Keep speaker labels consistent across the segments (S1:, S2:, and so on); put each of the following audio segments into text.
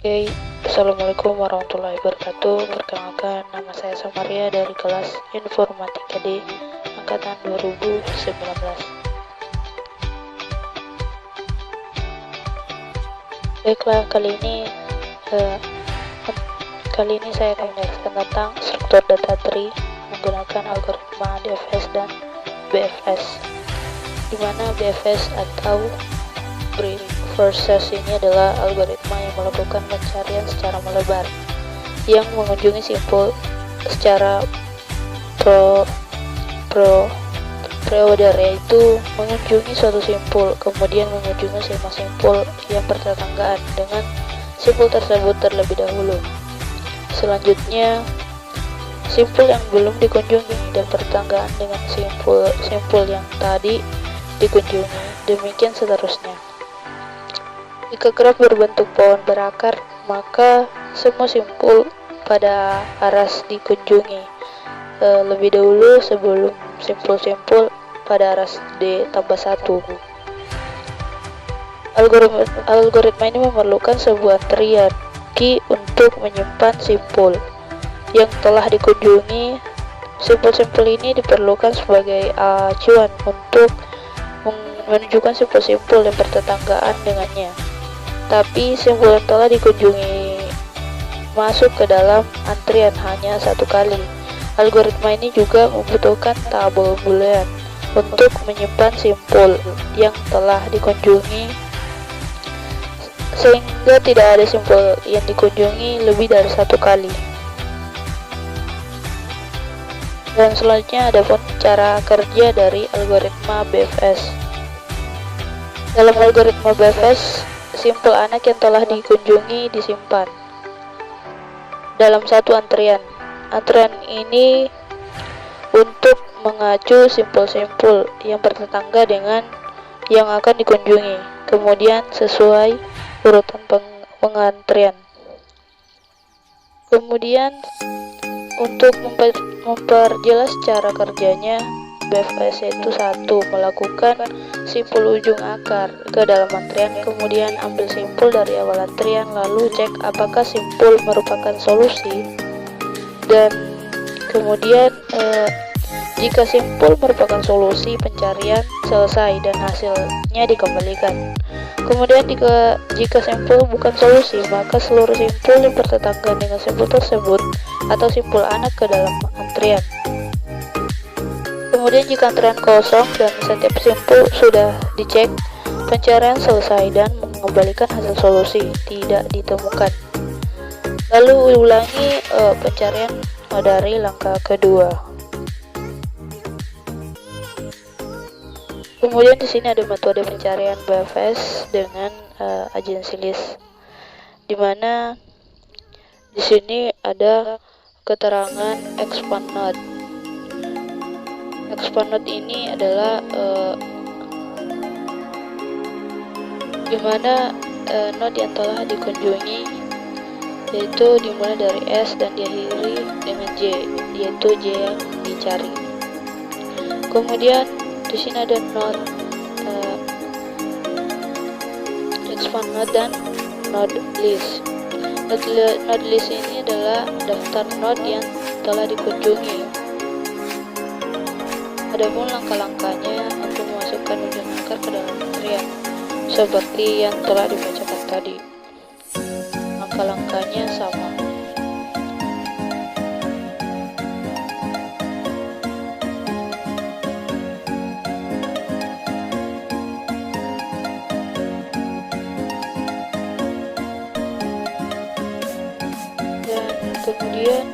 S1: Oke, Assalamualaikum warahmatullahi wabarakatuh. Perkenalkan, nama saya Samaria dari kelas Informatika D Angkatan 2019. Baiklah, kali ini saya akan menjelaskan tentang struktur data tree menggunakan algoritma DFS dan BFS, di mana BFS atau Breadth First Search ini adalah algoritma yang melakukan pencarian secara melebar yang mengunjungi simpul secara pre-order, yaitu mengunjungi suatu simpul, kemudian mengunjungi semua simpul yang bertetanggaan dengan simpul tersebut terlebih dahulu. Selanjutnya, simpul yang belum dikunjungi dan bertetanggaan dengan simpul yang tadi dikunjungi, demikian seterusnya. Jika graf berbentuk pohon berakar, maka semua simpul pada aras dikunjungi lebih dahulu sebelum simpul-simpul pada aras D+1. Algoritma ini memerlukan sebuah triadi untuk menyimpan simpul yang telah dikunjungi. Simpul-simpul ini diperlukan sebagai acuan untuk menunjukkan simpul-simpul yang bertetanggaan dengannya. Tapi simpul yang telah dikunjungi masuk ke dalam antrian hanya satu kali. Algoritma ini juga membutuhkan tabel boolean untuk menyimpan simpul yang telah dikunjungi, sehingga tidak ada simpul yang dikunjungi lebih dari satu kali. Dan selanjutnya ada pun cara kerja dari algoritma BFS. Dalam algoritma BFS, simpul anak yang telah dikunjungi disimpan dalam satu antrian. Antrian ini untuk mengacu simpul-simpul yang bertetangga dengan yang akan dikunjungi, kemudian sesuai urutan pengantrian. Kemudian untuk memperjelas cara kerjanya, BFS itu melakukan simpul ujung akar ke dalam antrian, kemudian ambil simpul dari awal antrian, lalu cek apakah simpul merupakan solusi, dan kemudian jika simpul merupakan solusi, pencarian selesai dan hasilnya dikembalikan. Kemudian jika simpul bukan solusi, maka seluruh simpul yang bertetangga dengan simpul tersebut atau simpul anak ke dalam antrian. Kemudian jika antrian kosong dan setiap simpul sudah dicek, pencarian selesai dan mengembalikan hasil solusi tidak ditemukan. Lalu ulangi pencarian dari langkah kedua. Kemudian di sini ada metode pencarian BFS dengan agency list, di mana di sini ada keterangan expand node. Expand node ini adalah di mana node yang telah dikunjungi, yaitu dimulai dari S dan diakhiri dengan J, yaitu J yang dicari. Kemudian di sini ada node expand node dan node list. Node list ini adalah daftar node yang telah dikunjungi. Adapun langkah-langkahnya untuk memasukkan ujung akar ke dalam antrian, seperti yang telah dibacakan tadi. Langkah-langkahnya sama. Dan kemudian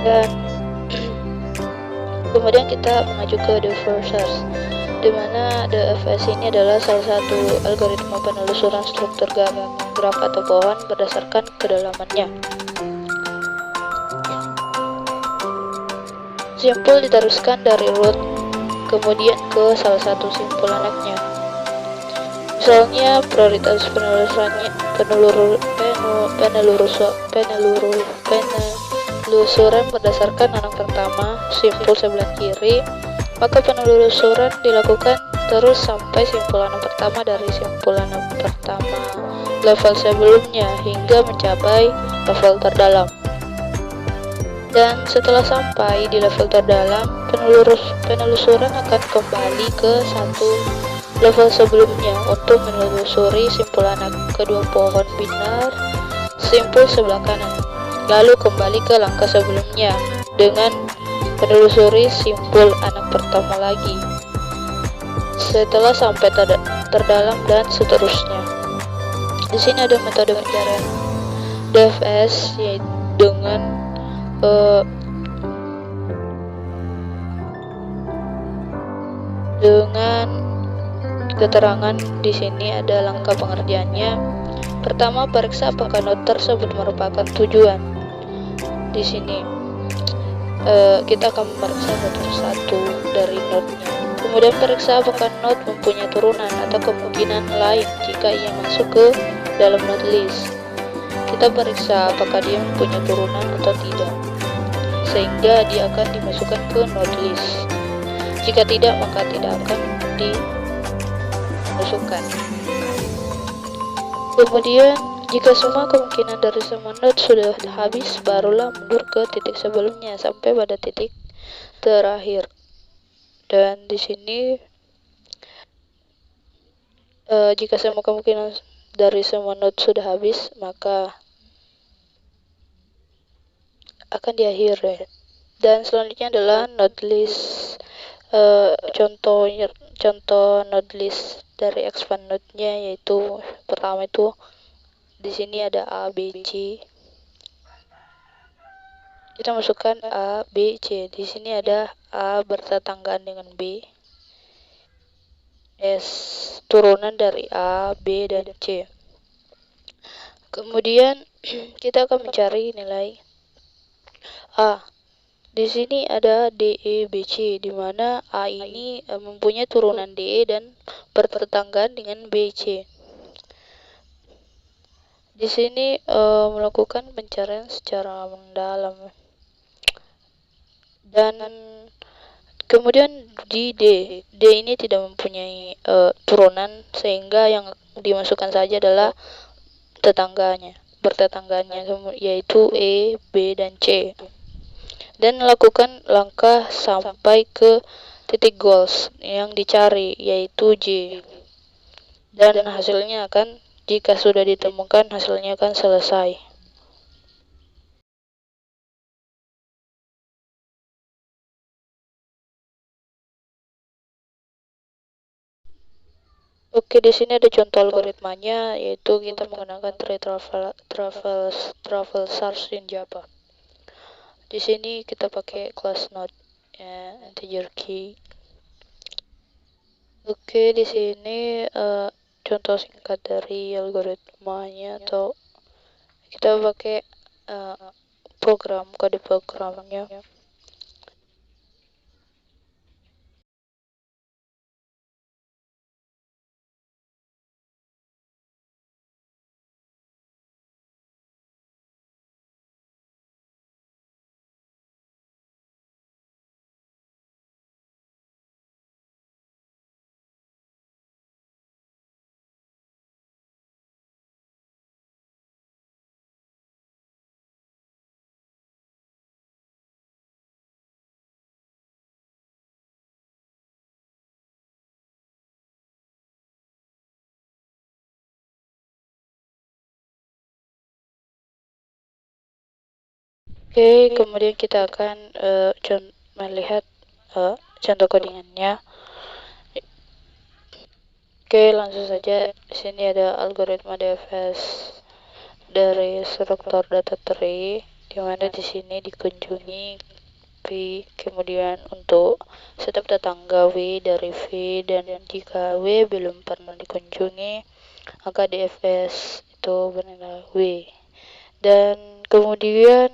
S1: Dan kemudian kita mengacu ke DFS, di mana DFS ini adalah salah satu algoritma penelusuran struktur graf atau pohon berdasarkan kedalamannya. Simpul diteruskan dari root kemudian ke salah satu simpul anaknya. Misalnya prioritas penelusuran berdasarkan anak pertama, simpul sebelah kiri, maka penelusuran dilakukan terus sampai simpul anak pertama dari simpul anak pertama level sebelumnya hingga mencapai level terdalam. Dan setelah sampai di level terdalam, penelusuran akan kembali ke satu level sebelumnya untuk menelusuri simpul anak kedua pohon binar simpul sebelah kanan, lalu kembali ke langkah sebelumnya dengan menelusuri simpul anak pertama lagi setelah sampai terdalam dan seterusnya. Di sini ada metode pencarian DFS yaitu dengan keterangan di sini ada langkah pengerjaannya. Pertama, periksa apakah node tersebut merupakan tujuan. Di sini kita akan memeriksa satu persatu dari node-nya. Kemudian periksa apakah node mempunyai turunan atau kemungkinan lain jika ia masuk ke dalam node list. Kita periksa apakah dia mempunyai turunan atau tidak, sehingga dia akan dimasukkan ke node list. Jika tidak, maka tidak akan dimasukkan. Kemudian, jika semua kemungkinan dari semua node sudah habis, barulah mundur ke titik sebelumnya sampai pada titik terakhir. Dan di sini, jika semua kemungkinan dari semua node sudah habis, maka akan diakhiri. Dan selanjutnya adalah node list. Contoh node list dari expand node-nya yaitu pertama itu di sini ada A, B, C. Kita masukkan A, B, C. Di sini ada A bertetanggaan dengan B. S turunan dari A, B, dan C. Kemudian kita akan mencari nilai A. Di sini ada D, E, B, C, di mana A ini mempunyai turunan D, E dan bertetanggaan dengan B, C. Di sini melakukan pencarian secara mendalam. Dan kemudian di D ini tidak mempunyai turunan, sehingga yang dimasukkan saja adalah bertetangganya, yaitu E, B, dan C. Dan melakukan langkah sampai ke titik goals yang dicari, yaitu J. Dan hasilnya akan, jika sudah ditemukan, hasilnya akan selesai. Oke, di sini ada contoh algoritmanya, yaitu kita menggunakan tree travel search in Java. Di sini kita pakai class node integer key. Oke, di sini contoh singkat dari algoritmanya, atau kita pakai kode programnya. Oke, kemudian kita akan melihat contoh codingannya. Oke, langsung saja. Di sini ada algoritma DFS dari struktur data tree, dimana di sini dikunjungi V, kemudian untuk setiap tetangga W dari V, dan jika W belum pernah dikunjungi maka DFS itu bernilai W. Dan kemudian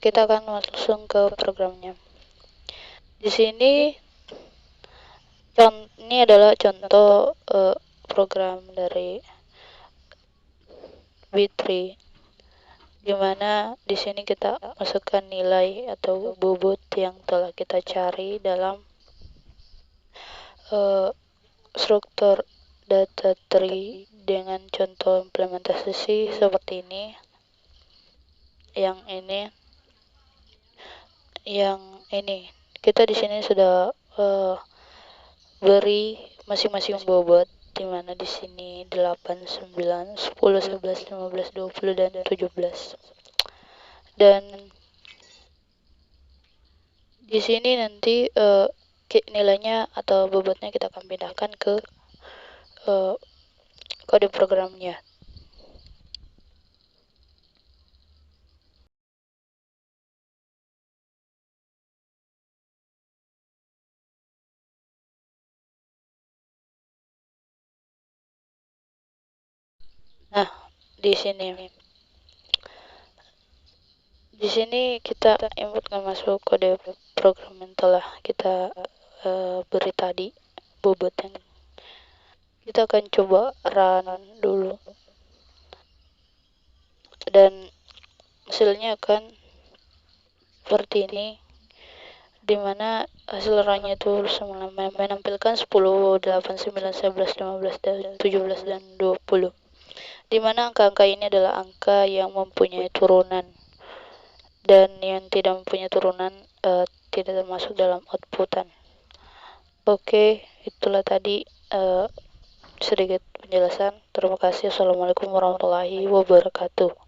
S1: kita akan langsung ke programnya. Di sini ini adalah contoh program dari B3, dimana di sini kita masukkan nilai atau bobot yang telah kita cari dalam struktur data tree dengan contoh implementasi seperti ini. Yang ini kita di sini sudah beri masing-masing bobot, dimana di sini 8, 9, 10, 11, 15, 20 dan 17. Dan di sini nanti nilainya atau bobotnya kita akan pindahkan ke kode programnya. Nah, di sini kita inputkan masuk kode program yang telah kita beri tadi bobotnya. Kita akan coba run dulu dan hasilnya akan seperti ini, dimana hasil runnya itu menampilkan 10, 8, 9, 11, 15, 17 dan 20, dimana angka-angka ini adalah angka yang mempunyai turunan, dan yang tidak mempunyai turunan tidak termasuk dalam outputan. Oke, itulah tadi sedikit penjelasan. Terima kasih. Assalamualaikum warahmatullahi wabarakatuh.